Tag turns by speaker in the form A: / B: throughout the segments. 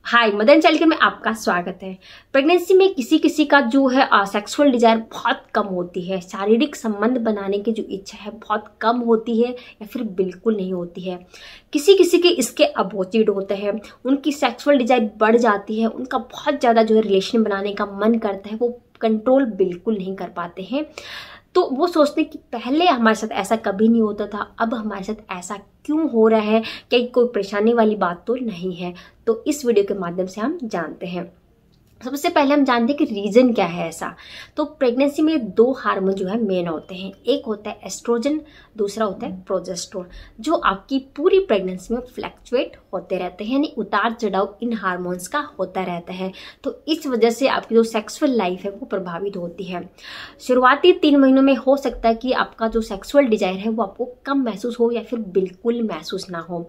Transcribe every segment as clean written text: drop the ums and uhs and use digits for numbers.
A: हाय, mother child care में आपका स्वागत है। प्रेगनेंसी में किसी किसी का जो है सेक्सुअल डिजायर बहुत कम होती है, शारीरिक संबंध बनाने की जो इच्छा है बहुत कम होती है या फिर बिल्कुल नहीं होती है। किसी किसी के इसके अपोजिट होते हैं, उनकी सेक्सुअल डिजायर बढ़ जाती है, उनका बहुत ज़्यादा जो है रिलेशन बनाने का मन करता है, वो कंट्रोल बिल्कुल नहीं कर पाते हैं। तो वो सोचते हैं कि पहले हमारे साथ ऐसा कभी नहीं होता था, अब हमारे साथ ऐसा क्यों हो रहा है, क्या कोई परेशानी वाली बात तो नहीं है। तो इस वीडियो के माध्यम से हम जानते हैं। सबसे पहले हम जानते हैं कि रीजन क्या है ऐसा। तो प्रेगनेंसी में दो हार्मोन जो है मेन होते हैं, एक होता है एस्ट्रोजन, दूसरा होता है प्रोजेस्टेरोन, जो आपकी पूरी प्रेगनेंसी में फ्लैक्चुएट होते रहते हैं, यानी उतार चढ़ाव इन हार्मोन्स का होता रहता है। तो इस वजह से आपकी जो सेक्सुअल लाइफ है वो प्रभावित होती है। शुरुआती 3 महीनों में हो सकता है कि आपका जो सेक्सुअल डिजायर है वो आपको कम महसूस हो या फिर बिल्कुल महसूस ना हो।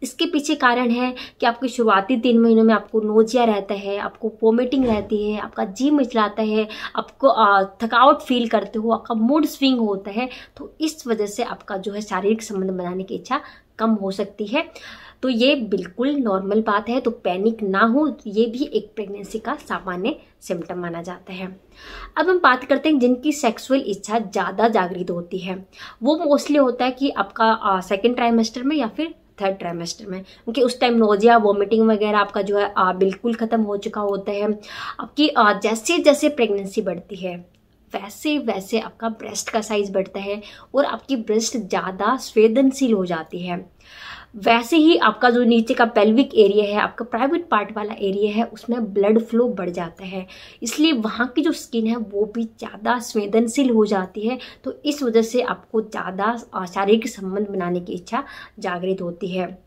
A: इसके पीछे कारण है कि आपके शुरुआती 3 महीनों में आपको नोजिया रहता है, आपको वोमिटिंग रहती है, आपका जी मिचलाता है, आपको थकावट फील करते हो, आपका मूड स्विंग होता है। तो इस वजह से आपका जो है शारीरिक संबंध बनाने की इच्छा कम हो सकती है। तो ये बिल्कुल नॉर्मल बात है, तो पैनिक ना हो, ये भी एक प्रेगनेंसी का सामान्य सिम्टम माना जाता है। अब हम बात करते हैं जिनकी सेक्सुअल इच्छा ज़्यादा जागृत होती है। वो मोस्टली होता है कि आपका सेकेंड ट्राइमेस्टर में या फिर थर्ड ट्राइमेस्टर में, क्योंकि उस टाइम नोजिया वोमिटिंग वगैरह आपका जो है बिल्कुल ख़त्म हो चुका होता है। आपकी जैसे जैसे प्रेगनेंसी बढ़ती है वैसे वैसे आपका ब्रेस्ट का साइज बढ़ता है और आपकी ब्रेस्ट ज़्यादा संवेदनशील हो जाती है। वैसे ही आपका जो नीचे का पेल्विक एरिया है, आपका प्राइवेट पार्ट वाला एरिया है, उसमें ब्लड फ्लो बढ़ जाता है, इसलिए वहाँ की जो स्किन है वो भी ज़्यादा संवेदनशील हो जाती है। तो इस वजह से आपको ज़्यादा शारीरिक संबंध बनाने की इच्छा जागृत होती है।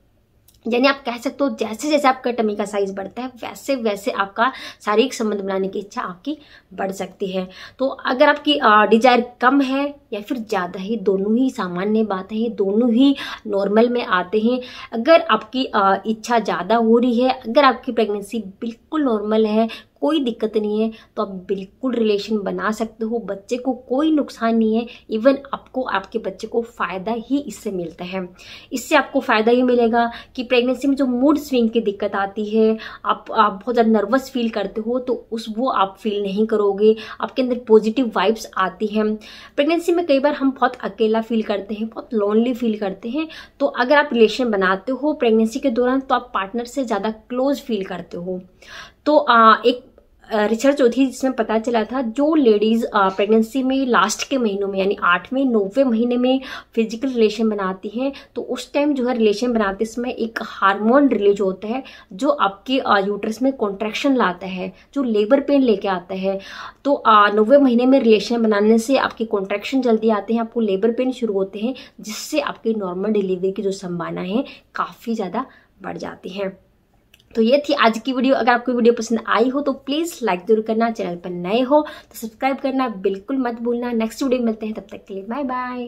A: यानी आप कह सकते हो जैसे जैसे आपका टमी का साइज बढ़ता है वैसे वैसे आपका शारीरिक संबंध बनाने की इच्छा आपकी बढ़ सकती है। तो अगर आपकी डिजायर कम है या फिर ज़्यादा है, दोनों ही सामान्य बात है, ये दोनों ही नॉर्मल में आते हैं। अगर आपकी इच्छा ज़्यादा हो रही है, अगर आपकी प्रेगनेंसी बिल्कुल नॉर्मल है, कोई दिक्कत नहीं है, तो आप बिल्कुल रिलेशन बना सकते हो, बच्चे को कोई नुकसान नहीं है, इवन आपको आपके बच्चे को फ़ायदा ही इससे मिलता है। इससे आपको फ़ायदा ये मिलेगा कि प्रेगनेंसी में जो मूड स्विंग की दिक्कत आती है, आप बहुत ज़्यादा नर्वस फील करते हो, तो वो आप फील नहीं करोगे, आपके अंदर पॉजिटिव वाइब्स आती हैं। प्रेगनेंसी में कई बार हम बहुत अकेला फील करते हैं, बहुत लोनली फील करते हैं। तो अगर आप रिलेशन बनाते हो प्रेगनेंसी के दौरान तो आप पार्टनर से ज़्यादा क्लोज फील करते हो। तो एक रिसर्च जो थी जिसमें पता चला था जो लेडीज़ प्रेगनेंसी में लास्ट के महीनों में यानी 8वें 9वें महीने में फिजिकल रिलेशन बनाती हैं, तो उस टाइम जो है रिलेशन बनाते समय एक हार्मोन रिलीज होता है जो आपके यूट्रस में कॉन्ट्रैक्शन लाता है, जो लेबर पेन लेके आता है। तो 9वें महीने में रिलेशन बनाने से आपकी कॉन्ट्रैक्शन जल्दी आते हैं, आपको लेबर पेन शुरू होते हैं, जिससे आपकी नॉर्मल डिलीवरी की जो संभावना है काफ़ी ज़्यादा बढ़ जाती है। तो ये थी आज की वीडियो। अगर आपको वीडियो पसंद आई हो तो प्लीज़ लाइक जरूर करना, चैनल पर नए हो तो सब्सक्राइब करना बिल्कुल मत भूलना। नेक्स्ट वीडियो मिलते हैं, तब तक के लिए बाय बाय।